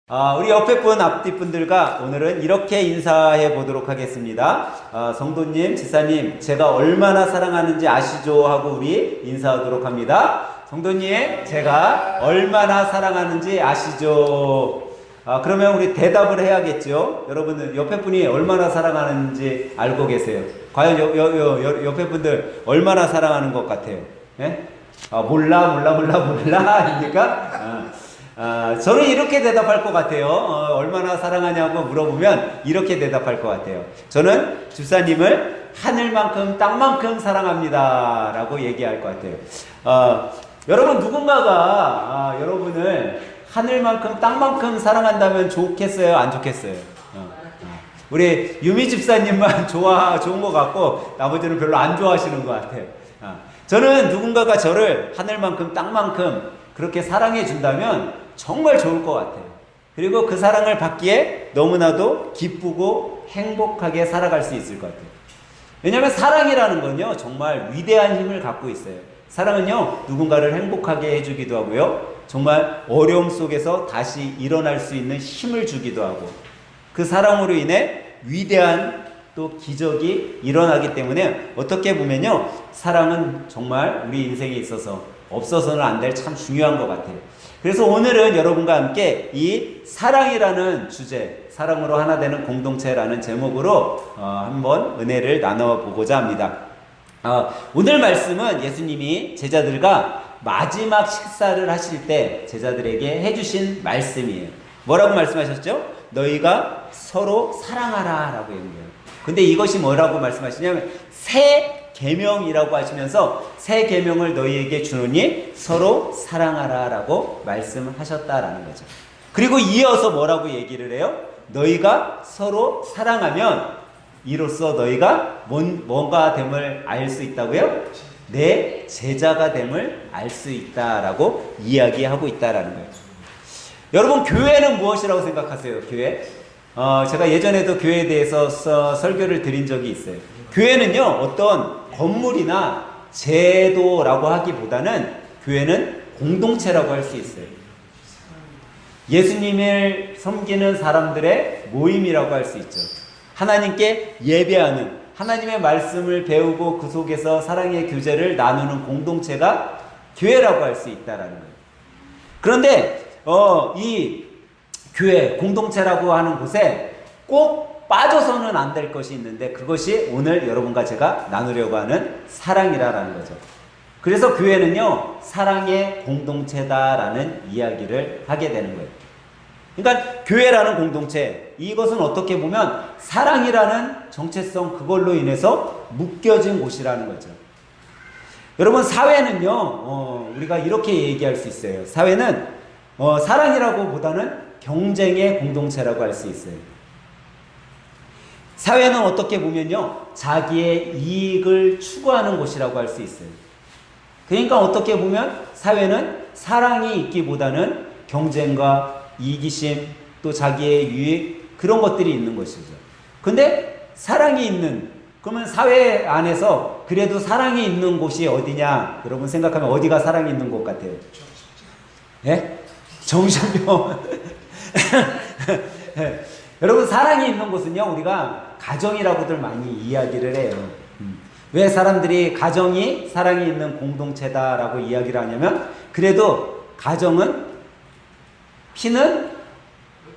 우리 옆에 분, 앞뒤 분들과 오늘은 이렇게 인사해 보도록 하겠습니다. 성도님, 지사님, 제가 얼마나 사랑하는지 아시죠? 하고 우리 인사하도록 합니다. 성도님, 제가 얼마나 사랑하는지 아시죠? 그러면 우리 대답을 해야겠죠? 여러분들, 옆에 분이 얼마나 사랑하는지 알고 계세요? 과연 옆에 분들 얼마나 사랑하는 것 같아요? 예? 몰라. 입니까? 저는 이렇게 대답할 것 같아요. 얼마나 사랑하냐고 물어보면 이렇게 대답할 것 같아요. 저는 주사님을 하늘만큼 땅만큼 사랑합니다 라고 얘기할 것 같아요. 여러분 누군가가 여러분을 하늘만큼 땅만큼 사랑한다면 좋겠어요? 안 좋겠어요? 우리 유미 집사님만 좋은 것 같고 나머지는 별로 안 좋아하시는 것 같아요. 저는 누군가가 저를 하늘만큼 땅만큼 그렇게 사랑해 준다면 정말 좋을 것 같아요. 그리고 그 사랑을 받기에 너무나도 기쁘고 행복하게 살아갈 수 있을 것 같아요. 왜냐하면 사랑이라는 건요 정말 위대한 힘을 갖고 있어요. 사랑은요 누군가를 행복하게 해주기도 하고요 정말 어려움 속에서 다시 일어날 수 있는 힘을 주기도 하고 그 사랑으로 인해 위대한 또 기적이 일어나기 때문에 어떻게 보면요 사랑은 정말 우리 인생에 있어서 없어서는 안 될 참 중요한 것 같아요. 그래서 오늘은 여러분과 함께 이 사랑이라는 주제, 사랑으로 하나 되는 공동체라는 제목으로 한번 은혜를 나눠보고자 합니다. 오늘 말씀은 예수님이 제자들과 마지막 식사를 하실 때 제자들에게 해주신 말씀이에요. 뭐라고 말씀하셨죠? 너희가 서로 사랑하라 라고 얘기해요. 근데 이것이 뭐라고 말씀하시냐면 새 계명이라고 하시면서 새 계명을 너희에게 주노니 서로 사랑하라 라고 말씀하셨다라는 거죠. 그리고 이어서 뭐라고 얘기를 해요? 너희가 서로 사랑하면 이로써 너희가 뭔가 됨을 알 수 있다고요? 내 제자가 됨을 알 수 있다라고 이야기하고 있다라는 거예요. 여러분 교회는 무엇이라고 생각하세요? 교회? 제가 예전에도 교회에 대해서 설교를 드린 적이 있어요. 교회는요 어떤 건물이나 제도라고 하기보다는 교회는 공동체라고 할 수 있어요. 예수님을 섬기는 사람들의 모임이라고 할 수 있죠. 하나님께 예배하는, 하나님의 말씀을 배우고 그 속에서 사랑의 교제를 나누는 공동체가 교회라고 할 수 있다라는 거예요. 그런데 이 교회, 공동체라고 하는 곳에 꼭 빠져서는 안 될 것이 있는데 그것이 오늘 여러분과 제가 나누려고 하는 사랑이라는 거죠. 그래서 교회는요 사랑의 공동체다라는 이야기를 하게 되는 거예요. 그러니까 교회라는 공동체, 이것은 어떻게 보면 사랑이라는 정체성 그걸로 인해서 묶여진 곳이라는 거죠. 여러분 사회는요 우리가 이렇게 얘기할 수 있어요. 사회는 사랑이라고 보다는 경쟁의 공동체라고 할 수 있어요. 사회는 어떻게 보면요 자기의 이익을 추구하는 곳이라고 할 수 있어요. 그러니까 어떻게 보면 사회는 사랑이 있기보다는 경쟁과 이기심 또 자기의 유익 그런 것들이 있는 것이죠. 근데 사랑이 있는, 그러면 사회 안에서 그래도 사랑이 있는 곳이 어디냐 여러분 생각하면 어디가 사랑이 있는 곳 같아요? 예? 정신병원. 여러분 사랑이 있는 곳은요 우리가 가정이라고들 많이 이야기를 해요. 왜 사람들이 가정이 사랑이 있는 공동체다라고 이야기를 하냐면 그래도 가정은 피는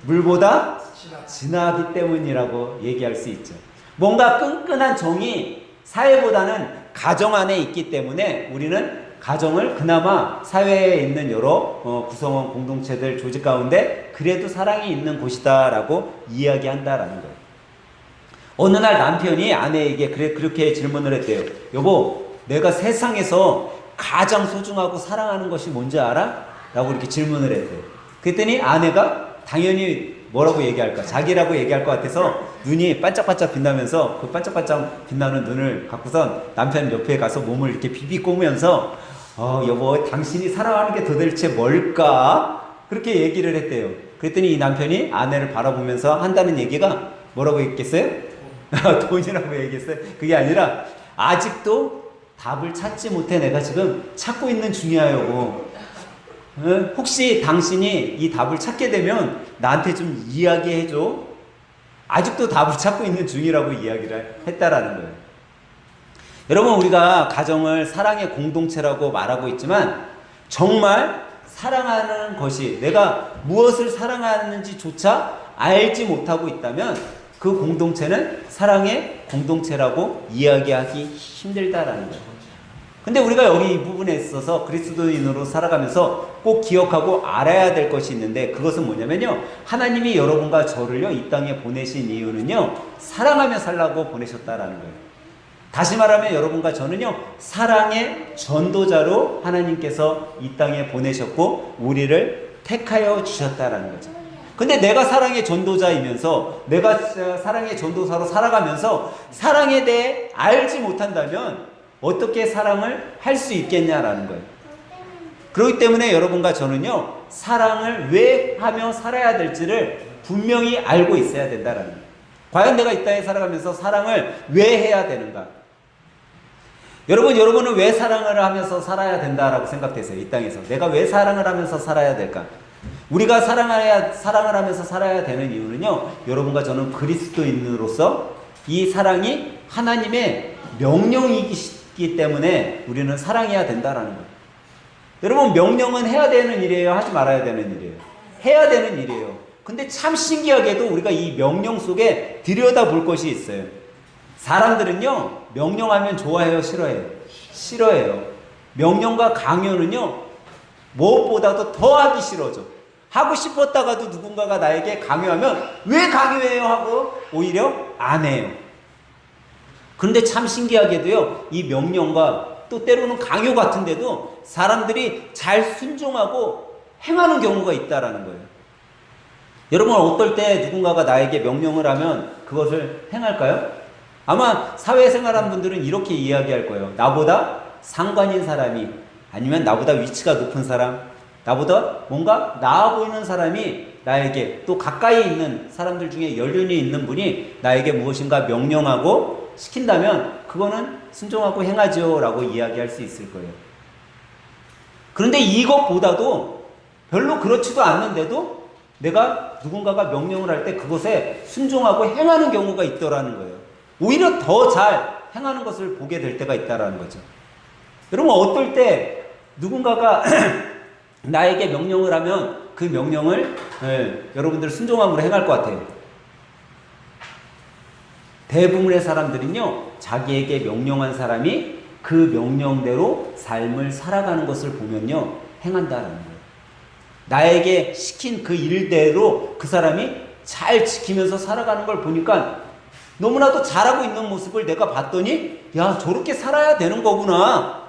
물보다 진하기 때문이라고 얘기할 수 있죠. 뭔가 끈끈한 정이 사회보다는 가정 안에 있기 때문에 우리는 가정을 그나마 사회에 있는 여러 구성원 공동체들 조직 가운데 그래도 사랑이 있는 곳이다 라고 이야기한다라는 거예요. 어느 날 남편이 아내에게 그렇게 질문을 했대요. 여보, 내가 세상에서 가장 소중하고 사랑하는 것이 뭔지 알아? 라고 이렇게 질문을 했대요. 그랬더니 아내가 당연히 뭐라고 얘기할까? 자기라고 얘기할 것 같아서 눈이 반짝반짝 빛나면서 그 반짝반짝 빛나는 눈을 갖고선 남편 옆에 가서 몸을 이렇게 비비꼬면서 여보, 당신이 사랑하는 게 도대체 뭘까? 그렇게 얘기를 했대요. 그랬더니 이 남편이 아내를 바라보면서 한다는 얘기가 뭐라고 했겠어요? 돈이라고 얘기했어요. 그게 아니라 아직도 답을 찾지 못해 내가 지금 찾고 있는 중이야 여보. 혹시 당신이 이 답을 찾게 되면 나한테 좀 이야기해줘. 아직도 답을 찾고 있는 중이라고 이야기를 했다라는 거예요. 여러분, 우리가 가정을 사랑의 공동체라고 말하고 있지만 정말 사랑하는 것이, 내가 무엇을 사랑하는지조차 알지 못하고 있다면 그 공동체는 사랑의 공동체라고 이야기하기 힘들다라는 거예요. 근데 우리가 여기 이 부분에 있어서 그리스도인으로 살아가면서 꼭 기억하고 알아야 될 것이 있는데, 그것은 뭐냐면요, 하나님이 여러분과 저를요 이 땅에 보내신 이유는요 사랑하며 살라고 보내셨다라는 거예요. 다시 말하면 여러분과 저는요 사랑의 전도자로 하나님께서 이 땅에 보내셨고 우리를 택하여 주셨다라는 거죠. 근데 내가 사랑의 전도자이면서, 내가 사랑의 전도사로 살아가면서 사랑에 대해 알지 못한다면 어떻게 사랑을 할 수 있겠냐라는 거예요. 그렇기 때문에 여러분과 저는요 사랑을 왜 하며 살아야 될지를 분명히 알고 있어야 된다라는 거예요. 과연 내가 이 땅에 살아가면서 사랑을 왜 해야 되는가? 여러분은 왜 사랑을 하면서 살아야 된다라고 생각되세요? 이 땅에서 내가 왜 사랑을 하면서 살아야 될까? 우리가 사랑을 하면서 살아야 되는 이유는요, 여러분과 저는 그리스도인으로서 이 사랑이 하나님의 명령이기 때문에 우리는 사랑해야 된다라는 거예요. 여러분, 명령은 해야 되는 일이에요? 하지 말아야 되는 일이에요? 해야 되는 일이에요. 근데 참 신기하게도 우리가 이 명령 속에 들여다볼 것이 있어요. 사람들은요 명령하면 좋아해요, 싫어해요? 싫어해요. 명령과 강요는요 무엇보다도 더 하기 싫어져. 하고 싶었다가도 누군가가 나에게 강요하면 왜 강요해요 하고 오히려 안 해요. 그런데 참 신기하게도요 이 명령과 또 때로는 강요 같은데도 사람들이 잘 순종하고 행하는 경우가 있다라는 거예요. 여러분, 어떨 때 누군가가 나에게 명령을 하면 그것을 행할까요? 아마 사회생활한 분들은 이렇게 이야기할 거예요. 나보다 상관인 사람이, 아니면 나보다 위치가 높은 사람, 나보다 뭔가 나아 보이는 사람이 나에게, 또 가까이 있는 사람들 중에 연륜이 있는 분이 나에게 무엇인가 명령하고 시킨다면 그거는 순종하고 행하죠 라고 이야기할 수 있을 거예요. 그런데 이것보다도 별로 그렇지도 않는데도 내가 누군가가 명령을 할 때 그것에 순종하고 행하는 경우가 있더라는 거예요. 오히려 더 잘 행하는 것을 보게 될 때가 있다라는 거죠. 여러분, 어떨 때 누군가가 나에게 명령을 하면 그 명령을 여러분들 순종함으로 행할 것 같아요. 대부분의 사람들은요 자기에게 명령한 사람이 그 명령대로 삶을 살아가는 것을 보면요 행한다라는 거예요. 나에게 시킨 그 일대로 그 사람이 잘 지키면서 살아가는 걸 보니까 너무나도 잘하고 있는 모습을 내가 봤더니, 야, 저렇게 살아야 되는 거구나.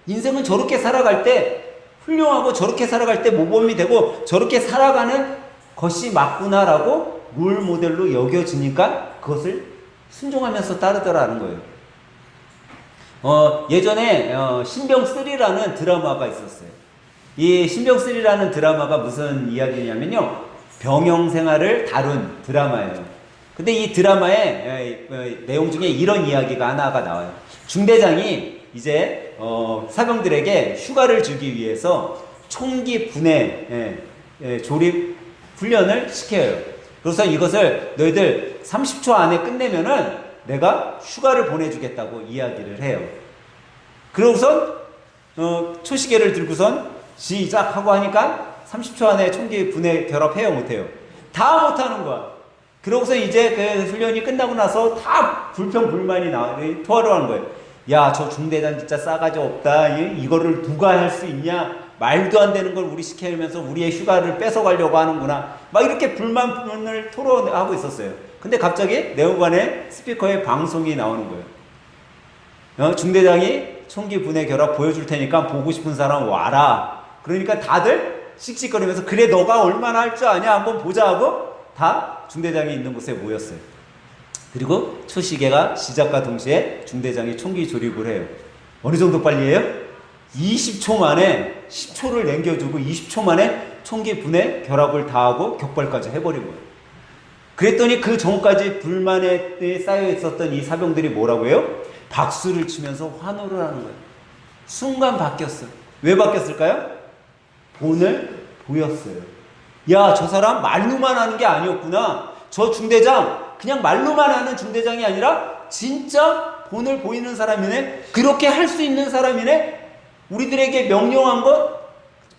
인생은 저렇게 살아갈 때 훌륭하고 저렇게 살아갈 때 모범이 되고 저렇게 살아가는 것이 맞구나라고 롤 모델로 여겨지니까 그것을 순종하면서 따르더라는 거예요. 예전에 신병3라는 드라마가 있었어요. 이 신병3라는 드라마가 무슨 이야기냐면요, 병영 생활을 다룬 드라마예요. 근데 이 드라마의 내용 중에 이런 이야기가 하나가 나와요. 중대장이 이제 사병들에게 휴가를 주기 위해서 총기 분해 조립 훈련을 시켜요. 그래서 이것을 너희들 30초 안에 끝내면은 내가 휴가를 보내주겠다고 이야기를 해요. 그러고선 초시계를 들고선 시작하고 하니까 30초 안에 총기 분해 결합해요, 못해요? 다 못하는 거야. 그러고서 이제 그 훈련이 끝나고 나서 다 불평불만이 토하러 하는 거예요. 야, 저 중대장 진짜 싸가지 없다. 이거를 누가 할 수 있냐? 말도 안 되는 걸 우리 시키면서 우리의 휴가를 뺏어가려고 하는구나. 막 이렇게 불만을 토로하고 있었어요. 근데 갑자기 내후반에 스피커에 방송이 나오는 거예요. 중대장이 총기 분해 결합 보여줄 테니까 보고 싶은 사람 와라. 그러니까 다들 씩씩거리면서, 그래 너가 얼마나 할 줄 아냐 한번 보자 하고 다 중대장이 있는 곳에 모였어요. 그리고 초시계가 시작과 동시에 중대장이 총기 조립을 해요. 어느 정도 빨리 해요? 20초 만에 10초를 남겨주고 20초 만에 총기 분해 결합을 다 하고 격발까지 해버린 거예요. 그랬더니 그 전까지 불만에 쌓여 있었던 이 사병들이 뭐라고 해요? 박수를 치면서 환호를 하는 거예요. 순간 바뀌었어요. 왜 바뀌었을까요? 본을 보였어요. 야, 저 사람 말로만 하는 게 아니었구나. 저 중대장 그냥 말로만 하는 중대장이 아니라 진짜 본을 보이는 사람이네. 그렇게 할 수 있는 사람이네. 우리들에게 명령한 것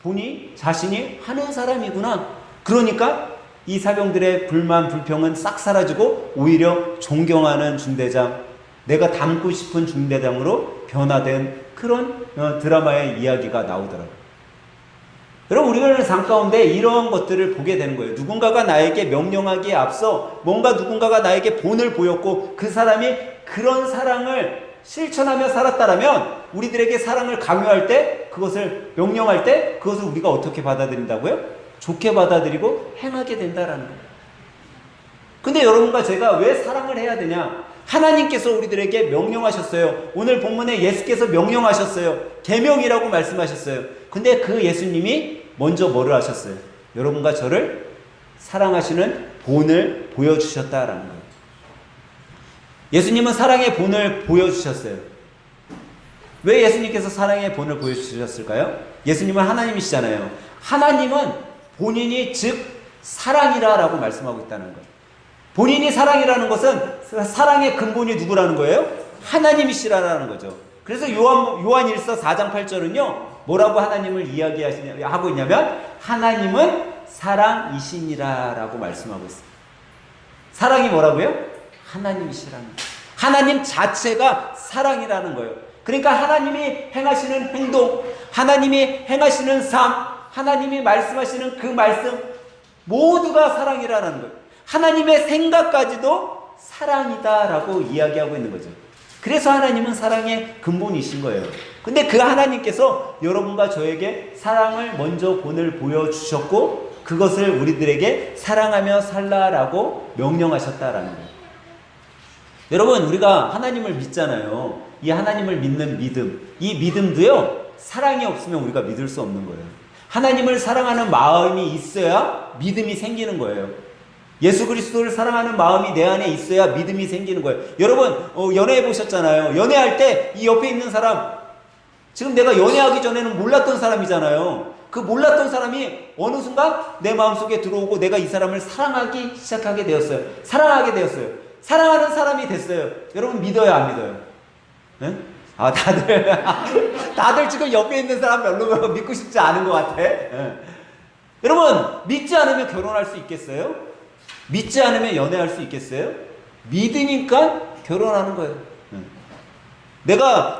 본이 자신이 하는 사람이구나. 그러니까 이 사병들의 불만 불평은 싹 사라지고 오히려 존경하는 중대장, 내가 닮고 싶은 중대장으로 변화된 그런 드라마의 이야기가 나오더라고요. 여러분, 우리가 삶 가운데 이런 것들을 보게 되는 거예요. 누군가가 나에게 명령하기에 앞서 뭔가 누군가가 나에게 본을 보였고 그 사람이 그런 사랑을 실천하며 살았다라면 우리들에게 사랑을 강요할 때, 그것을 명령할 때 그것을 우리가 어떻게 받아들인다고요? 좋게 받아들이고 행하게 된다라는 거예요. 근데 여러분과 제가 왜 사랑을 해야 되냐? 하나님께서 우리들에게 명령하셨어요. 오늘 본문에 예수께서 명령하셨어요. 계명이라고 말씀하셨어요. 근데 그 예수님이 먼저 뭐를 하셨어요? 여러분과 저를 사랑하시는 본을 보여주셨다라는 거예요. 예수님은 사랑의 본을 보여주셨어요. 왜 예수님께서 사랑의 본을 보여주셨을까요? 예수님은 하나님이시잖아요. 하나님은 본인이 즉 사랑이라고 말씀하고 있다는 거예요. 본인이 사랑이라는 것은 사랑의 근본이 누구라는 거예요? 하나님이시라는 거죠. 그래서 요한일서 4장 8절은요, 뭐라고 하나님을 이야기하고 있냐면 하나님은 사랑이시니라라고 말씀하고 있어요. 사랑이 뭐라고요? 하나님이시라는 거예요. 하나님 자체가 사랑이라는 거예요. 그러니까 하나님이 행하시는 행동, 하나님이 행하시는 삶, 하나님이 말씀하시는 그 말씀 모두가 사랑이라는 거예요. 하나님의 생각까지도 사랑이다라고 이야기하고 있는 거죠. 그래서 하나님은 사랑의 근본이신 거예요. 근데 그 하나님께서 여러분과 저에게 사랑을 먼저 본을 보여주셨고 그것을 우리들에게 사랑하며 살라라고 명령하셨다라는 거예요. 여러분, 우리가 하나님을 믿잖아요. 이 하나님을 믿는 믿음, 이 믿음도요, 사랑이 없으면 우리가 믿을 수 없는 거예요. 하나님을 사랑하는 마음이 있어야 믿음이 생기는 거예요. 예수 그리스도를 사랑하는 마음이 내 안에 있어야 믿음이 생기는 거예요. 여러분, 연애해 보셨잖아요. 연애할 때 이 옆에 있는 사람, 지금 내가 연애하기 전에는 몰랐던 사람이잖아요. 그 몰랐던 사람이 어느 순간 내 마음속에 들어오고 내가 이 사람을 사랑하기 시작하게 되었어요. 사랑하게 되었어요. 사랑하는 사람이 됐어요. 여러분, 믿어요, 안 믿어요? 네? 아, 다들 지금 옆에 있는 사람 별로 믿고 싶지 않은 것 같아. 네. 여러분, 믿지 않으면 결혼할 수 있겠어요? 믿지 않으면 연애할 수 있겠어요? 믿으니까 결혼하는 거예요. 네.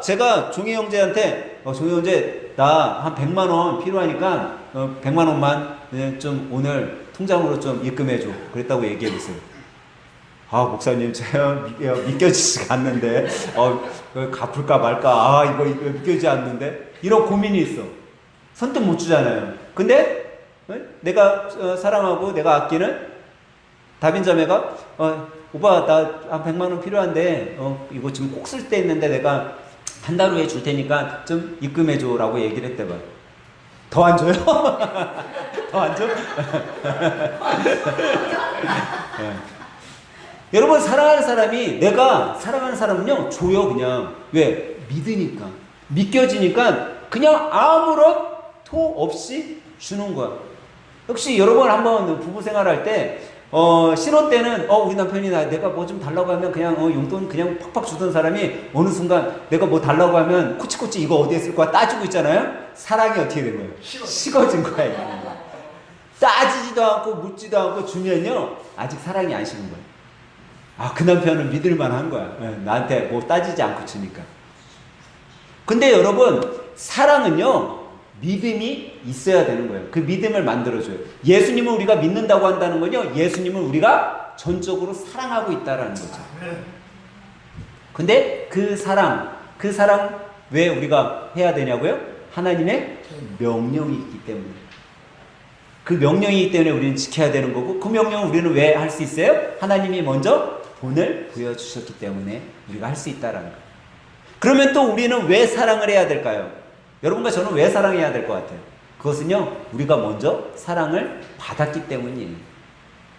제가 종희 형제한테, 종희 형제, 나 한 100만 원 필요하니까, 100만 원만 좀 오늘 통장으로 좀 입금해줘. 그랬다고 얘기해보세요. 아, 목사님, 제가 믿겨지지가 않는데, 갚을까 말까, 이거 믿겨지지 않는데, 이런 고민이 있어. 선뜻 못 주잖아요. 근데, 내가 사랑하고 내가 아끼는 다빈자매가, 오빠, 나 한 100만 원 필요한데, 이거 지금 꼭 쓸 때 있는데 내가 한 달 후에 줄 테니까 좀 입금해줘. 라고 얘기를 했대 봐. 더 안 줘요? 더 안 줘? 네. 여러분, 사랑하는 사람이, 내가 사랑하는 사람은요, 줘요, 그냥. 왜? 믿으니까. 믿겨지니까 그냥 아무런 토 없이 주는 거야. 혹시 여러분 한번 부부 생활할 때, 신혼 때는, 우리 남편이 내가 뭐 좀 달라고 하면 그냥, 용돈 그냥 팍팍 주던 사람이 어느 순간 내가 뭐 달라고 하면 코치코치 이거 어디에 쓸 거야 따지고 있잖아요? 사랑이 어떻게 된 거예요? 식어진 거야, 이거. 따지지도 않고 묻지도 않고 주면요, 아직 사랑이 안 식은 거예요. 아, 그 남편은 믿을만 한 거야. 나한테 뭐 따지지 않고 주니까. 근데 여러분, 사랑은요, 믿음이 있어야 되는 거예요. 그 믿음을 만들어줘요. 예수님을 우리가 믿는다고 한다는 건요, 예수님을 우리가 전적으로 사랑하고 있다라는 거죠. 근데 그 사랑 왜 우리가 해야 되냐고요? 하나님의 명령이 있기 때문에. 그 명령이기 때문에 우리는 지켜야 되는 거고, 그 명령을 우리는 왜 할 수 있어요? 하나님이 먼저 본을 보여주셨기 때문에 우리가 할 수 있다라는 거예요. 그러면 또 우리는 왜 사랑을 해야 될까요? 여러분과 저는 왜 사랑해야 될 것 같아요? 그것은요, 우리가 먼저 사랑을 받았기 때문이에요.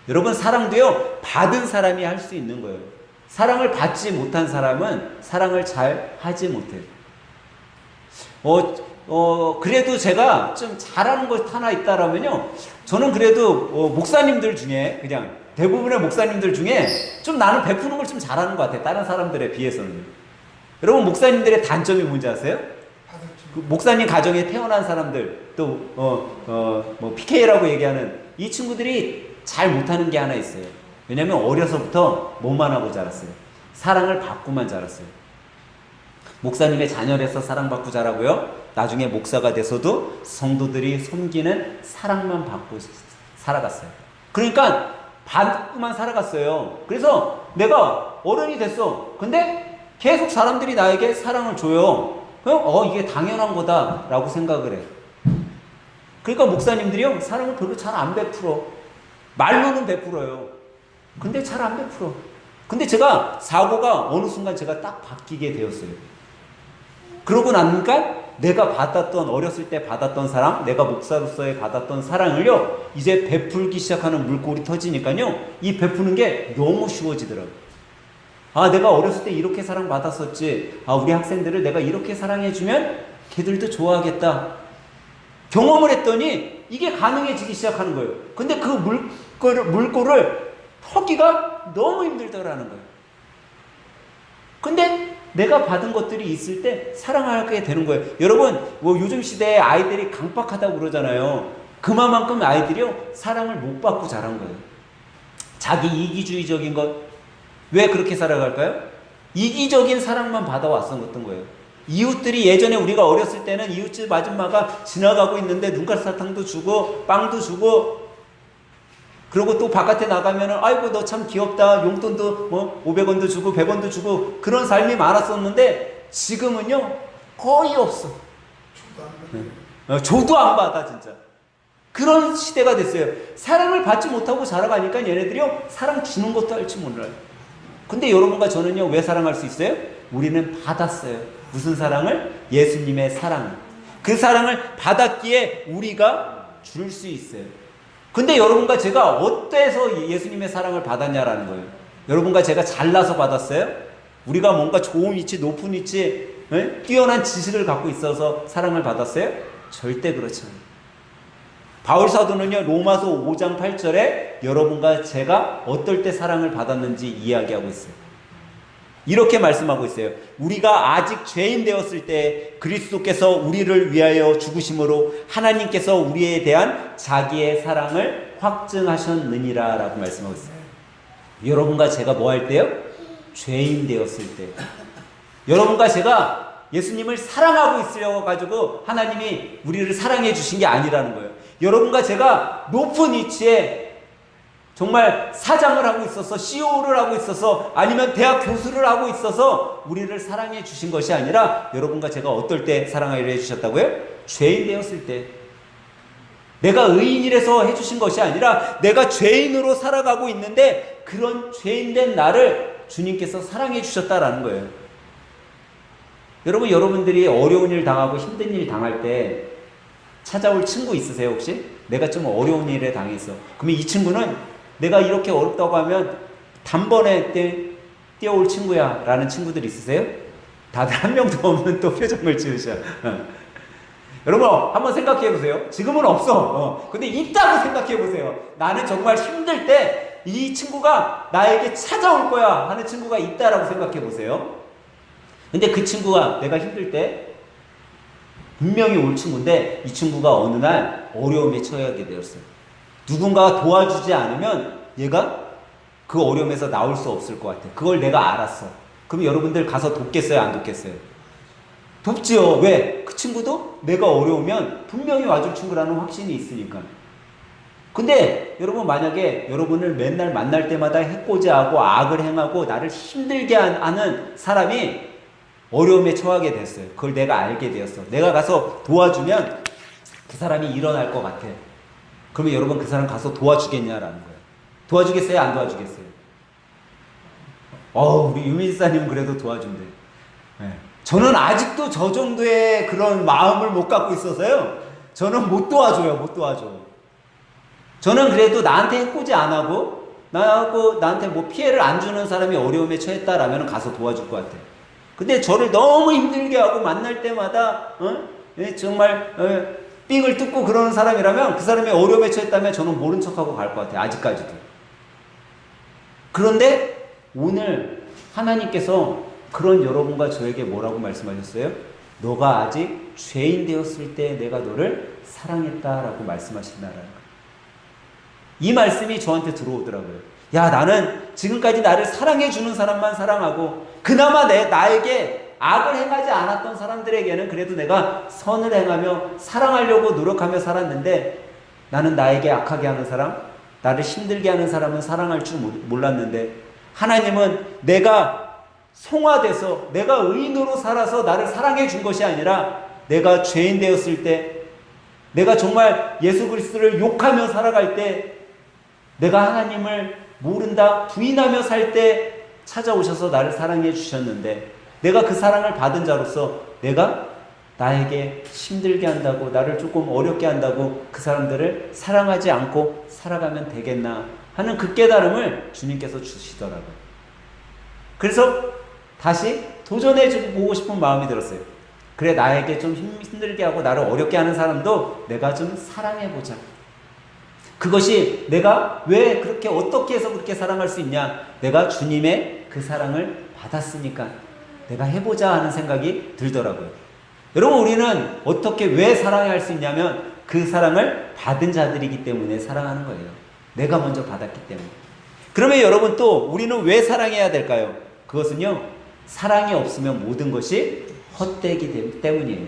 여러분, 사랑도요, 받은 사람이 할 수 있는 거예요. 사랑을 받지 못한 사람은 사랑을 잘 하지 못해요. 그래도 제가 좀 잘하는 것 하나 있다라면요. 저는 그래도, 목사님들 중에, 그냥 대부분의 목사님들 중에 좀 나는 베푸는 걸 좀 잘하는 것 같아요. 다른 사람들에 비해서는. 여러분, 목사님들의 단점이 뭔지 아세요? 그 목사님 가정에 태어난 사람들, 또, 뭐, PK라고 얘기하는 이 친구들이 잘 못하는 게 하나 있어요. 왜냐면 어려서부터 뭐만 하고 자랐어요. 사랑을 받고만 자랐어요. 목사님의 자녀라서 사랑받고 자라고요. 나중에 목사가 돼서도 성도들이 섬기는 사랑만 받고 살아갔어요. 그러니까 받고만 살아갔어요. 그래서 내가 어른이 됐어. 근데 계속 사람들이 나에게 사랑을 줘요. 그럼 이게 당연한 거다라고 생각을 해. 그러니까 목사님들이요, 사랑을 별로 잘 안 베풀어. 말로는 베풀어요. 근데 잘 안 베풀어. 근데 제가 사고가 어느 순간 제가 딱 바뀌게 되었어요. 그러고 나니까 내가 받았던, 어렸을 때 받았던 사랑, 내가 목사로서의 받았던 사랑을요, 이제 베풀기 시작하는 물꼬리 터지니까요, 이 베푸는 게 너무 쉬워지더라고요. 아, 내가 어렸을 때 이렇게 사랑받았었지. 아, 우리 학생들을 내가 이렇게 사랑해주면 걔들도 좋아하겠다. 경험을 했더니 이게 가능해지기 시작하는 거예요. 근데 그 물꼬를 터기가 너무 힘들더라는 거예요. 근데 내가 받은 것들이 있을 때 사랑하게 되는 거예요. 여러분, 뭐 요즘 시대에 아이들이 강박하다고 그러잖아요. 그만큼 아이들이요, 사랑을 못 받고 자란 거예요. 자기 이기주의적인 것. 왜 그렇게 살아갈까요? 이기적인 사랑만 받아왔었던 거예요. 이웃들이 예전에 우리가 어렸을 때는 이웃집 아줌마가 지나가고 있는데 눈깔 사탕도 주고 빵도 주고, 그리고 또 바깥에 나가면은 아이고 너 참 귀엽다, 용돈도 뭐 500원도 주고 100원도 주고, 그런 삶이 많았었는데 지금은요 거의 없어. 줘도 안 받아. 진짜 그런 시대가 됐어요. 사랑을 받지 못하고 자라가니까 얘네들이요, 사랑 주는 것도 할 줄 몰라요. 근데 여러분과 저는요, 왜 사랑할 수 있어요? 우리는 받았어요. 무슨 사랑을? 예수님의 사랑을. 그 사랑을 받았기에 우리가 줄 수 있어요. 근데 여러분과 제가 어때서 예수님의 사랑을 받았냐라는 거예요. 여러분과 제가 잘나서 받았어요? 우리가 뭔가 좋은 위치, 높은 위치, 뛰어난 지식을 갖고 있어서 사랑을 받았어요? 절대 그렇지 않아요. 바울 사도는요, 로마서 5장 8절에 여러분과 제가 어떨 때 사랑을 받았는지 이야기하고 있어요. 이렇게 말씀하고 있어요. 우리가 아직 죄인 되었을 때 그리스도께서 우리를 위하여 죽으심으로 하나님께서 우리에 대한 자기의 사랑을 확증하셨느니라 라고 말씀하고 있어요. 여러분과 제가 뭐 할 때요? 죄인 되었을 때. 여러분과 제가 예수님을 사랑하고 있으려고 가지고 하나님이 우리를 사랑해 주신 게 아니라는 거예요. 여러분과 제가 높은 위치에 정말 사장을 하고 있어서, CEO를 하고 있어서, 아니면 대학 교수를 하고 있어서 우리를 사랑해 주신 것이 아니라, 여러분과 제가 어떨 때 사랑하려 해주셨다고요? 죄인 되었을 때. 내가 의인이라서 해주신 것이 아니라 내가 죄인으로 살아가고 있는데 그런 죄인된 나를 주님께서 사랑해 주셨다라는 거예요. 여러분, 여러분들이 어려운 일 당하고 힘든 일 당할 때 찾아올 친구 있으세요 혹시? 내가 좀 어려운 일에 당했어. 그러면 이 친구는 내가 이렇게 어렵다고 하면 단번에 뛰어올 친구야 라는 친구들 있으세요? 다들 한 명도 없는 또 표정을 지으셔. 여러분 한번 생각해 보세요. 지금은 없어. 근데 있다고 생각해 보세요. 나는 정말 힘들 때 이 친구가 나에게 찾아올 거야 하는 친구가 있다라고 생각해 보세요. 근데 그 친구가 내가 힘들 때 분명히 올 친구인데 이 친구가 어느 날 어려움에 처하게 되었어요. 누군가가 도와주지 않으면 얘가 그 어려움에서 나올 수 없을 것 같아. 그걸 내가 알았어. 그럼 여러분들 가서 돕겠어요? 안 돕겠어요? 돕지요. 왜? 그 친구도 내가 어려우면 분명히 와줄 친구라는 확신이 있으니까. 근데 여러분 만약에 여러분을 맨날 만날 때마다 해코지하고 악을 행하고 나를 힘들게 하는 사람이 어려움에 처하게 됐어요. 그걸 내가 알게 되었어. 내가 가서 도와주면 그 사람이 일어날 것 같아. 그러면 여러분 그 사람 가서 도와주겠냐라는 거예요. 도와주겠어요? 안 도와주겠어요? 우리 유민사님은 그래도 도와준대. 네. 저는 아직도 저 정도의 그런 마음을 못 갖고 있어서요. 저는 못 도와줘요. 못 도와줘. 저는 그래도 나한테 해코지 안 하고 나한테 뭐 피해를 안 주는 사람이 어려움에 처했다라면 가서 도와줄 것 같아요. 근데 저를 너무 힘들게 하고 만날 때마다 정말 삥을 뜯고 그러는 사람이라면 그 사람이 어려움에 처했다면 저는 모른 척하고 갈 것 같아요. 아직까지도. 그런데 오늘 하나님께서 그런 여러분과 저에게 뭐라고 말씀하셨어요? 너가 아직 죄인 되었을 때 내가 너를 사랑했다라고 말씀하신다라는 거예요. 이 말씀이 저한테 들어오더라고요. 야, 나는 지금까지 나를 사랑해주는 사람만 사랑하고 그나마 나에게 악을 행하지 않았던 사람들에게는 그래도 내가 선을 행하며 사랑하려고 노력하며 살았는데 나는 나에게 악하게 하는 사람, 나를 힘들게 하는 사람은 사랑할 줄 몰랐는데 하나님은 내가 성화돼서 내가 의인으로 살아서 나를 사랑해 준 것이 아니라 내가 죄인 되었을 때 내가 정말 예수 그리스도를 욕하며 살아갈 때 내가 하나님을 모른다 부인하며 살 때 찾아오셔서 나를 사랑해 주셨는데 내가 그 사랑을 받은 자로서 내가 나에게 힘들게 한다고 나를 조금 어렵게 한다고 그 사람들을 사랑하지 않고 살아가면 되겠나 하는 그 깨달음을 주님께서 주시더라고요. 그래서 다시 도전해보고 싶은 마음이 들었어요. 그래, 나에게 좀 힘들게 하고 나를 어렵게 하는 사람도 내가 좀 사랑해보자. 그것이 내가 왜 그렇게 어떻게 해서 그렇게 사랑할 수 있냐? 내가 주님의 그 사랑을 받았으니까 내가 해보자 하는 생각이 들더라고요. 여러분, 우리는 어떻게 왜 사랑해야 할 수 있냐면 그 사랑을 받은 자들이기 때문에 사랑하는 거예요. 내가 먼저 받았기 때문에. 그러면 여러분 또 우리는 왜 사랑해야 될까요? 그것은요, 사랑이 없으면 모든 것이 헛되기 때문이에요.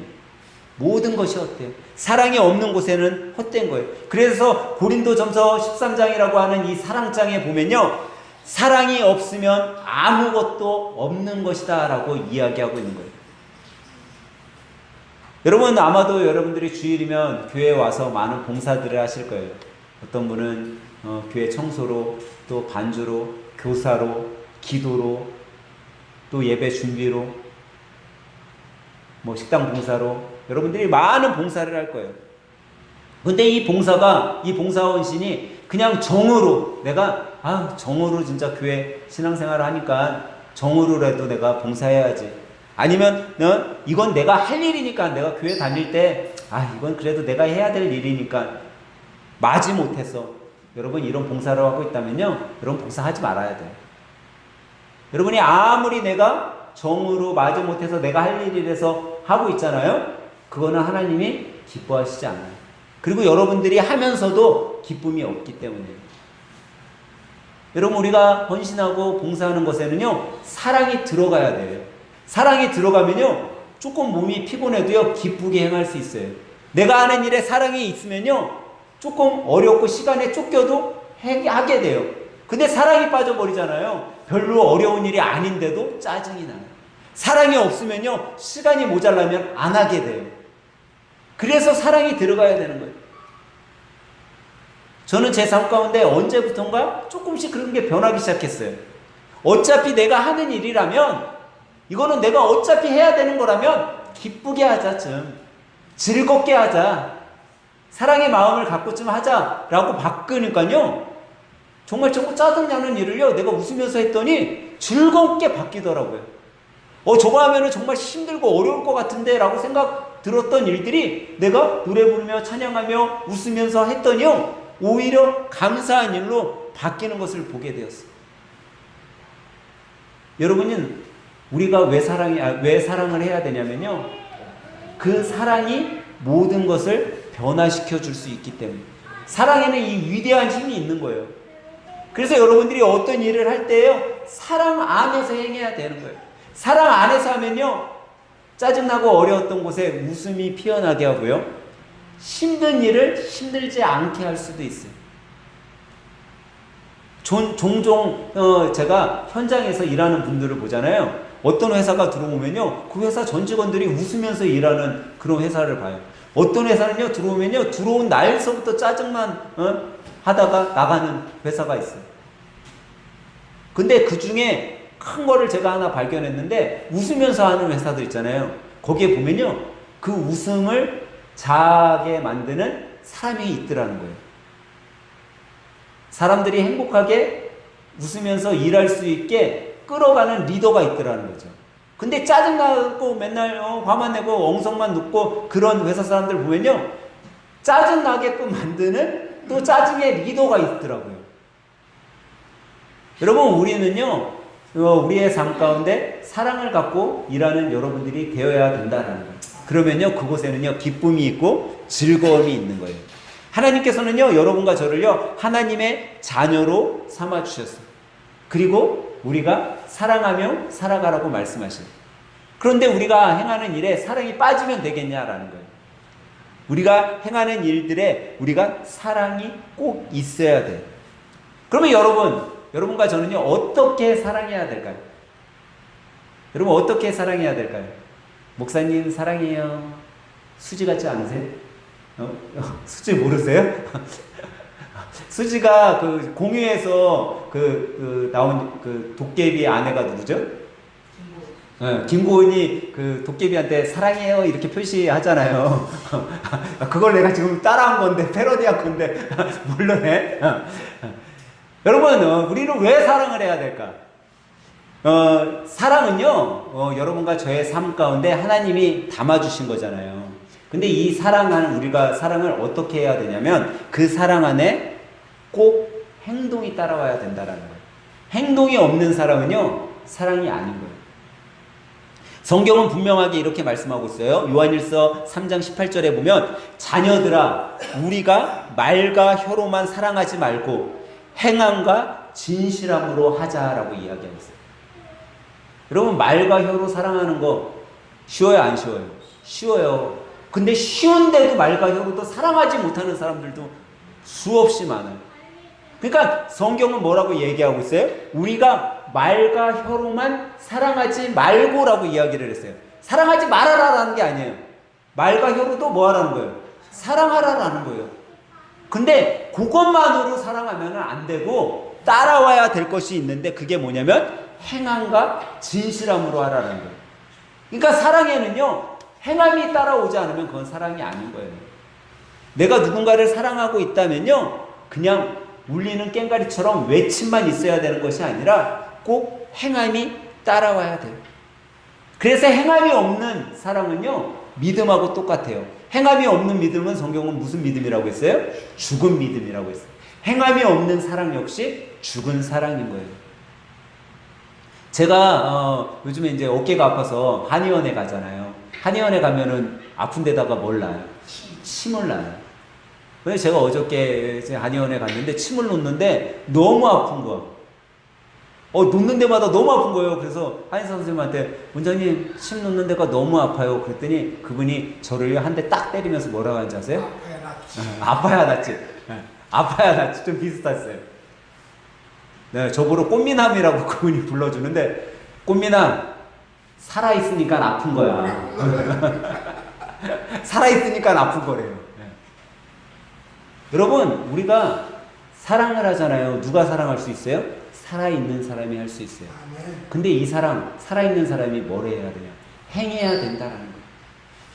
모든 것이 헛돼요. 사랑이 없는 곳에는 헛된 거예요. 그래서 고린도전서 13장이라고 하는 이 사랑장에 보면요, 사랑이 없으면 아무것도 없는 것이다 라고 이야기하고 있는 거예요. 여러분, 아마도 여러분들이 주일이면 교회에 와서 많은 봉사들을 하실 거예요. 어떤 분은 교회 청소로, 또 반주로, 교사로, 기도로, 또 예배 준비로, 뭐 식당 봉사로 여러분들이 많은 봉사를 할 거예요. 근데 이 봉사원신이 그냥 정으로 내가 정으로 진짜 교회 신앙생활을 하니까 정으로라도 내가 봉사해야지. 아니면 이건 내가 할 일이니까 내가 교회 다닐 때 이건 그래도 내가 해야 될 일이니까 마지 못해서 여러분 이런 봉사를 하고 있다면요, 여러분 봉사하지 말아야 돼요. 여러분이 아무리 내가 정으로 마지 못해서 내가 할 일이라서 하고 있잖아요. 그거는 하나님이 기뻐하시지 않아요. 그리고 여러분들이 하면서도 기쁨이 없기 때문에요. 여러분, 우리가 헌신하고 봉사하는 것에는요, 사랑이 들어가야 돼요. 사랑이 들어가면요, 조금 몸이 피곤해도요, 기쁘게 행할 수 있어요. 내가 하는 일에 사랑이 있으면요, 조금 어렵고 시간에 쫓겨도 하게 돼요. 근데 사랑이 빠져버리잖아요. 별로 어려운 일이 아닌데도 짜증이 나요. 사랑이 없으면요, 시간이 모자라면 안 하게 돼요. 그래서 사랑이 들어가야 되는 거예요. 저는 제 삶 가운데 언제부턴가 조금씩 그런 게 변하기 시작했어요. 어차피 내가 하는 일이라면, 이거는 내가 어차피 해야 되는 거라면 기쁘게 하자, 좀 즐겁게 하자, 사랑의 마음을 갖고 좀 하자라고 바꾸니까요, 정말 조금 짜증나는 일을요, 내가 웃으면서 했더니 즐겁게 바뀌더라고요. 저거 하면은 정말 힘들고 어려울 것 같은데 라고 생각 들었던 일들이 내가 노래 부르며 찬양하며 웃으면서 했더니요, 오히려 감사한 일로 바뀌는 것을 보게 되었어요. 여러분은 우리가 왜 사랑을 해야 되냐면요, 그 사랑이 모든 것을 변화시켜 줄 수 있기 때문에. 사랑에는 이 위대한 힘이 있는 거예요. 그래서 여러분들이 어떤 일을 할 때요, 사랑 안에서 행해야 되는 거예요. 사랑 안에서 하면요, 짜증나고 어려웠던 곳에 웃음이 피어나게 하고요, 힘든 일을 힘들지 않게 할 수도 있어요. 종종 제가 현장에서 일하는 분들을 보잖아요. 어떤 회사가 들어오면요, 그 회사 전 직원들이 웃으면서 일하는 그런 회사를 봐요. 어떤 회사는요, 들어오면요, 들어온 날서부터 짜증만 하다가 나가는 회사가 있어요. 근데 그 중에 큰 거를 제가 하나 발견했는데, 웃으면서 하는 회사들 있잖아요. 거기에 보면요, 그 웃음을 자게 만드는 사람이 있더라는 거예요. 사람들이 행복하게 웃으면서 일할 수 있게 끌어가는 리더가 있더라는 거죠. 근데 짜증나고 맨날 화만 내고 엉성만 눕고 그런 회사 사람들 보면요, 짜증나게끔 만드는 또 짜증의 리더가 있더라고요. 여러분, 우리는요, 우리의 삶 가운데 사랑을 갖고 일하는 여러분들이 되어야 된다는 거예요. 그러면요, 그곳에는요, 기쁨이 있고 즐거움이 있는 거예요. 하나님께서는요, 여러분과 저를요, 하나님의 자녀로 삼아주셨어요. 그리고 우리가 사랑하며 살아가라고 말씀하셔요. 그런데 우리가 행하는 일에 사랑이 빠지면 되겠냐라는 거예요. 우리가 행하는 일들에 우리가 사랑이 꼭 있어야 돼요. 그러면 여러분과 저는요, 어떻게 사랑해야 될까요? 여러분, 어떻게 사랑해야 될까요? 목사님, 사랑해요. 수지 같지 않으세요? 수지 모르세요? 수지가 그 공유에서 나온 그 도깨비 아내가 누구죠? 김고은이 그 도깨비한테 사랑해요 이렇게 표시하잖아요. 그걸 내가 지금 따라한 건데, 패러디한 건데 물론에 여러분, 우리는 왜 사랑을 해야 될까? 사랑은요, 여러분과 저의 삶 가운데 하나님이 담아주신 거잖아요. 근데 이 사랑하는, 우리가 사랑을 어떻게 해야 되냐면, 그 사랑 안에 꼭 행동이 따라와야 된다라는 거예요. 행동이 없는 사랑은요, 사랑이 아닌 거예요. 성경은 분명하게 이렇게 말씀하고 있어요. 요한일서 3장 18절에 보면, 자녀들아, 우리가 말과 혀로만 사랑하지 말고 행함과 진실함으로 하자라고 이야기하고 있어요. 여러분, 말과 혀로 사랑하는 거 쉬워요, 안 쉬워요? 쉬워요. 근데 쉬운데도 말과 혀로도 사랑하지 못하는 사람들도 수없이 많아요. 그러니까 성경은 뭐라고 얘기하고 있어요? 우리가 말과 혀로만 사랑하지 말고라고 이야기를 했어요. 사랑하지 말아라라는 게 아니에요. 말과 혀로도 뭐 하라는 거예요? 사랑하라라는 거예요. 근데 그것만으로 사랑하면 안 되고 따라와야 될 것이 있는데, 그게 뭐냐면 행함과 진실함으로 하라는 거예요. 그러니까 사랑에는요, 행함이 따라오지 않으면 그건 사랑이 아닌 거예요. 내가 누군가를 사랑하고 있다면요, 그냥 울리는 꽹과리처럼 외침만 있어야 되는 것이 아니라 꼭 행함이 따라와야 돼요. 그래서 행함이 없는 사랑은요, 믿음하고 똑같아요. 행함이 없는 믿음은 성경은 무슨 믿음이라고 했어요? 죽은 믿음이라고 했어요. 행함이 없는 사랑 역시 죽은 사랑인 거예요. 제가 요즘에 이제 어깨가 아파서 한의원에 가잖아요. 한의원에 가면은 아픈 데다가 뭘 놔요? 침을 놔요. 그래서 제가 어저께 한의원에 갔는데 침을 놓는데 너무 아픈 거야. 놓는 데마다 너무 아픈 거예요. 그래서 한의사 선생님한테, 원장님 침 놓는 데가 너무 아파요. 그랬더니 그분이 저를 한 대 딱 때리면서 뭐라고 하는지 아세요? 아파야 낫지. 아파야 낫지. 좀 비슷했어요. 네, 저보고 꽃미남이라고 그분이 불러주는데, 꽃미남, 살아있으니까 아픈 거야. 살아있으니까 아픈 거래요. 네. 여러분, 우리가 사랑을 하잖아요. 누가 사랑할 수 있어요? 살아있는 사람이 할 수 있어요. 근데 이 살아있는 사람이 뭘 해야 되냐? 행해야 된다는 거예요.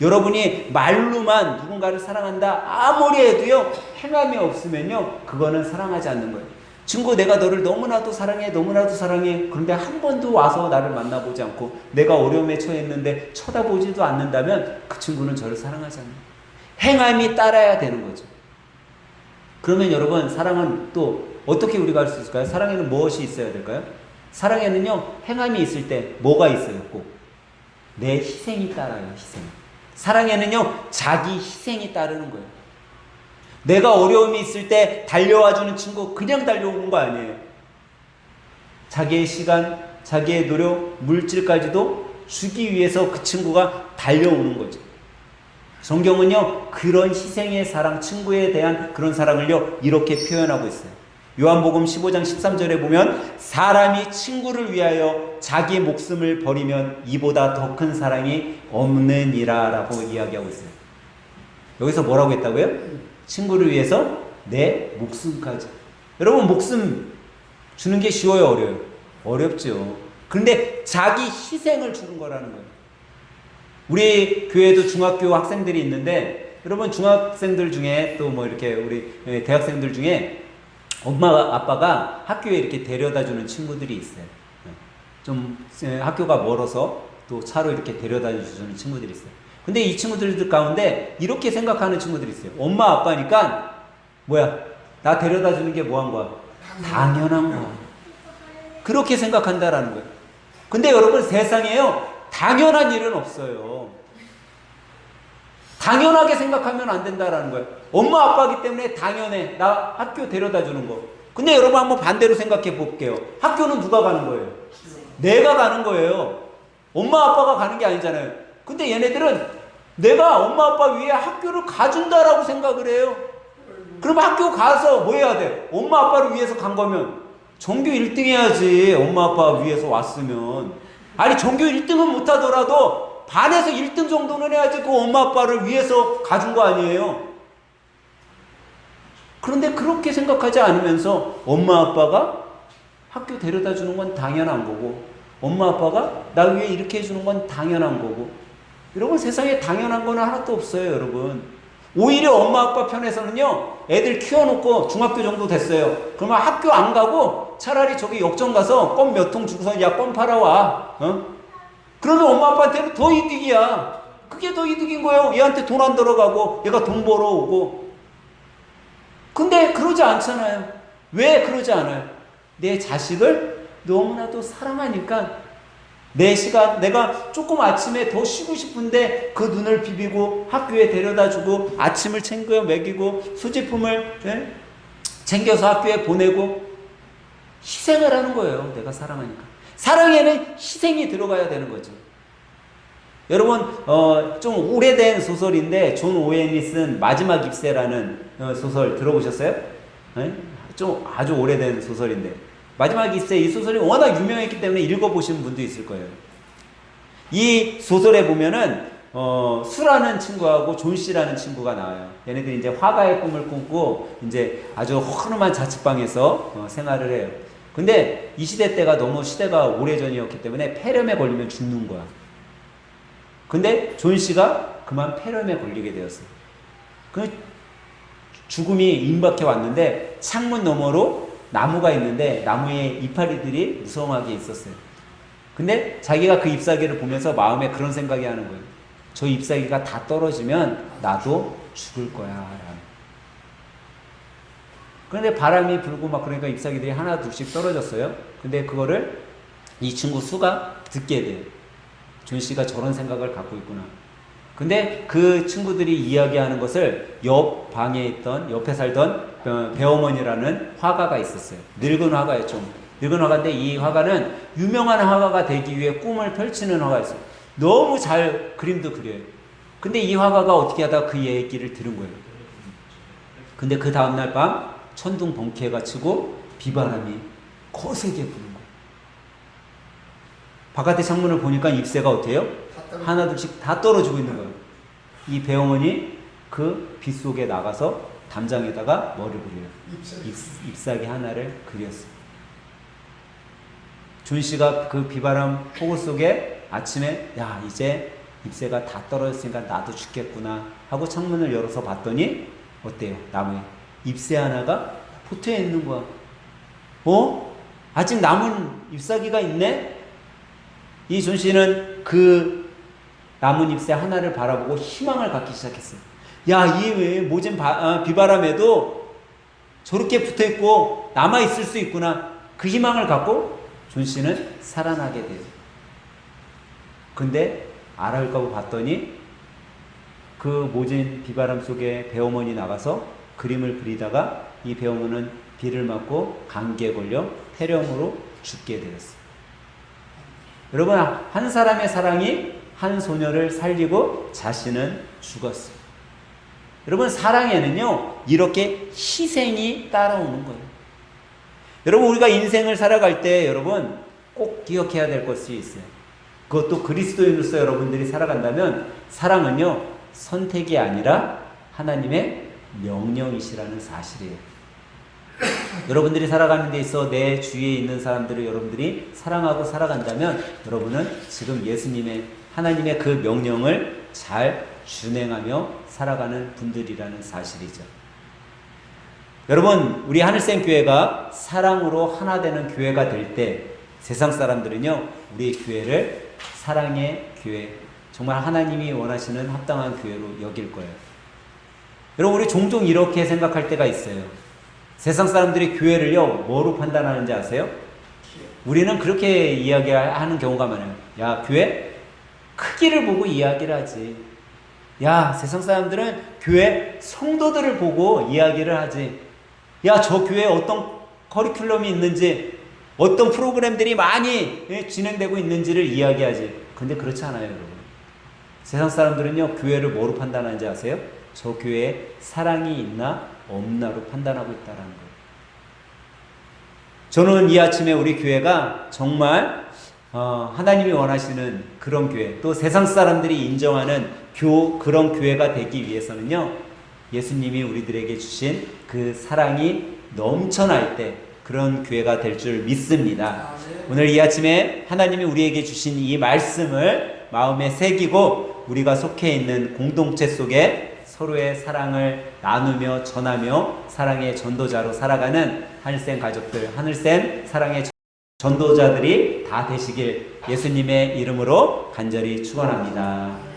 여러분이 말로만 누군가를 사랑한다 아무리 해도요, 행함이 없으면요, 그거는 사랑하지 않는 거예요. 친구, 내가 너를 너무나도 사랑해, 너무나도 사랑해. 그런데 한 번도 와서 나를 만나보지 않고 내가 어려움에 처했는데 쳐다보지도 않는다면 그 친구는 저를 사랑하지 않는 거예요. 행함이 따라야 되는 거죠. 그러면 여러분, 사랑은 또 어떻게 우리가 할 수 있을까요? 사랑에는 무엇이 있어야 될까요? 사랑에는요, 행함이 있을 때 뭐가 있어요? 꼭 내 희생이 따라요. 희생. 사랑에는요, 자기 희생이 따르는 거예요. 내가 어려움이 있을 때 달려와주는 친구, 그냥 달려오는 거 아니에요. 자기의 시간, 자기의 노력, 물질까지도 주기 위해서 그 친구가 달려오는 거죠. 성경은요, 그런 희생의 사랑, 친구에 대한 그런 사랑을요, 이렇게 표현하고 있어요. 요한복음 15장 13절에 보면, 사람이 친구를 위하여 자기 목숨을 버리면 이보다 더 큰 사랑이 없느니라 라고 이야기하고 있어요. 여기서 뭐라고 했다고요? 친구를 위해서 내 목숨까지. 여러분, 목숨 주는 게 쉬워요, 어려워요? 어렵죠. 그런데 자기 희생을 주는 거라는 거예요. 우리 교회도 중학교 학생들이 있는데, 여러분, 중학생들 중에 또 뭐 이렇게 우리 대학생들 중에 엄마 아빠가 학교에 이렇게 데려다 주는 친구들이 있어요. 좀 학교가 멀어서 또 차로 이렇게 데려다 주는 친구들이 있어요. 근데 이 친구들 가운데 이렇게 생각하는 친구들이 있어요. 엄마 아빠니까 뭐야, 나 데려다 주는 게 뭐 한 거야? 당연한 거야. 그렇게 생각한다라는 거예요. 근데 여러분, 세상에요, 당연한 일은 없어요. 당연하게 생각하면 안 된다라는 거예요. 엄마 아빠기 때문에 당연해. 나 학교 데려다 주는 거. 근데 여러분, 한번 반대로 생각해 볼게요. 학교는 누가 가는 거예요? 내가 가는 거예요. 엄마 아빠가 가는 게 아니잖아요. 근데 얘네들은 내가 엄마 아빠 위에 학교를 가준다라고 생각을 해요. 그럼 학교 가서 뭐 해야 돼? 엄마 아빠를 위해서 간 거면 전교 1등 해야지. 엄마 아빠 위해서 왔으면. 아니, 전교 1등은 못하더라도 반에서 1등 정도는 해야지. 그 엄마 아빠를 위해서 가준 거 아니에요. 그런데 그렇게 생각하지 않으면서 엄마 아빠가 학교 데려다 주는 건 당연한 거고, 엄마 아빠가 나 위해 이렇게 해주는 건 당연한 거고. 여러분, 세상에 당연한 건 하나도 없어요, 여러분. 오히려 엄마 아빠 편에서는요, 애들 키워놓고 중학교 정도 됐어요. 그러면 학교 안 가고 차라리 저기 역전 가서 껌 몇 통 주고서 야, 껌 팔아와. 그러면 엄마 아빠한테는 더 이득이야. 그게 더 이득인 거예요. 얘한테 돈 안 들어가고 얘가 돈 벌어오고. 근데 그러지 않잖아요. 왜 그러지 않아요? 내 자식을 너무나도 사랑하니까 내 시간, 내가 조금 아침에 더 쉬고 싶은데 그 눈을 비비고 학교에 데려다 주고 아침을 챙겨 먹이고 소지품을 챙겨서 학교에 보내고 희생을 하는 거예요. 내가 사랑하니까. 사랑에는 희생이 들어가야 되는 거죠. 여러분, 좀 오래된 소설인데 존 오웬이 쓴 마지막 입새라는 소설 들어보셨어요? 좀 아주 오래된 소설인데, 마지막 입새, 이 소설이 워낙 유명했기 때문에 읽어보신 분도 있을 거예요. 이 소설에 보면은 수라는 친구하고 존 씨라는 친구가 나와요. 얘네들이 이제 화가의 꿈을 꿈꾸고 이제 아주 허름한 자취방에서 생활을 해요. 근데 이 시대 때가 너무 시대가 오래전이었기 때문에 폐렴에 걸리면 죽는 거야. 근데 존 씨가 그만 폐렴에 걸리게 되었어요. 그 죽음이 임박해 왔는데 창문 너머로 나무가 있는데 나무에 이파리들이 무성하게 있었어요. 근데 자기가 그 잎사귀를 보면서 마음에 그런 생각이 하는 거예요. 저 잎사귀가 다 떨어지면 나도 죽을 거야. 그런데 바람이 불고 막 그러니까 잎사귀들이 하나 둘씩 떨어졌어요. 근데 그거를 이 친구 수가 듣게 돼요. 존 씨가 저런 생각을 갖고 있구나. 근데 그 친구들이 이야기하는 것을 옆 방에 있던, 옆에 살던 배어머니라는 화가가 있었어요. 늙은 화가였죠. 늙은 화가인데 이 화가는 유명한 화가가 되기 위해 꿈을 펼치는 화가였어요. 너무 잘 그림도 그려요. 근데 이 화가가 어떻게 하다가 그 얘기를 들은 거예요. 근데 그 다음날 밤 천둥 번개가 치고 비바람이 거세게 부는 거예요. 바깥에 창문을 보니까 잎새가 어때요? 하나 둘씩 다 떨어지고 있는 거예요. 이 배어머니 그 빛 속에 나가서 담장에다가 뭐를 그려요? 잎사귀 하나를 그렸어요. 존 씨가 그 비바람 폭우 속에 아침에 야, 이제 잎새가 다 떨어졌으니까 나도 죽겠구나 하고 창문을 열어서 봤더니 어때요? 나무에 잎새 하나가 포트에 있는 거야. 아직 남은 잎사귀가 있네? 이 존 씨는 그 남은 잎새 하나를 바라보고 희망을 갖기 시작했어요. 야, 이 모진 비바람에도 저렇게 붙어있고 남아있을 수 있구나. 그 희망을 갖고 존 씨는 살아나게 돼요. 근데 알아볼까 봤더니 그 모진 비바람 속에 배어머니 나가서 그림을 그리다가 이 배어머니는 비를 맞고 감기에 걸려 폐렴으로 죽게 되었어요. 여러분, 한 사람의 사랑이 한 소녀를 살리고 자신은 죽었어요. 여러분, 사랑에는요, 이렇게 희생이 따라오는 거예요. 여러분, 우리가 인생을 살아갈 때 여러분 꼭 기억해야 될 것이 있어요. 그것도 그리스도인으로서 여러분들이 살아간다면 사랑은요, 선택이 아니라 하나님의 명령이시라는 사실이에요. 여러분들이 살아가는 데 있어 내 주위에 있는 사람들을 여러분들이 사랑하고 살아간다면 여러분은 지금 예수님의 하나님의 그 명령을 잘 준행하며 살아가는 분들이라는 사실이죠. 여러분, 우리 하늘샘 교회가 사랑으로 하나 되는 교회가 될 때 세상 사람들은요, 우리 교회를 사랑의 교회, 정말 하나님이 원하시는 합당한 교회로 여길 거예요. 여러분, 우리 종종 이렇게 생각할 때가 있어요. 세상 사람들이 교회를요, 뭐로 판단하는지 아세요? 우리는 그렇게 이야기하는 경우가 많아요. 야, 교회 크기를 보고 이야기를 하지. 야, 세상 사람들은 교회 성도들을 보고 이야기를 하지. 야, 저 교회에 어떤 커리큘럼이 있는지, 어떤 프로그램들이 많이 진행되고 있는지를 이야기하지. 근데 그렇지 않아요, 여러분. 세상 사람들은요, 교회를 뭐로 판단하는지 아세요? 저 교회에 사랑이 있나 없나로 판단하고 있다는 거예요. 저는 이 아침에 우리 교회가 정말 하나님이 원하시는 그런 교회, 또 세상 사람들이 인정하는 그런 교회가 되기 위해서는요, 예수님이 우리들에게 주신 그 사랑이 넘쳐날 때 그런 교회가 될 줄 믿습니다. 오늘 이 아침에 하나님이 우리에게 주신 이 말씀을 마음에 새기고 우리가 속해 있는 공동체 속에 서로의 사랑을 나누며 전하며 사랑의 전도자로 살아가는 하늘샘 가족들, 하늘샘 사랑의 전도자들이 다 되시길 예수님의 이름으로 간절히 축원합니다.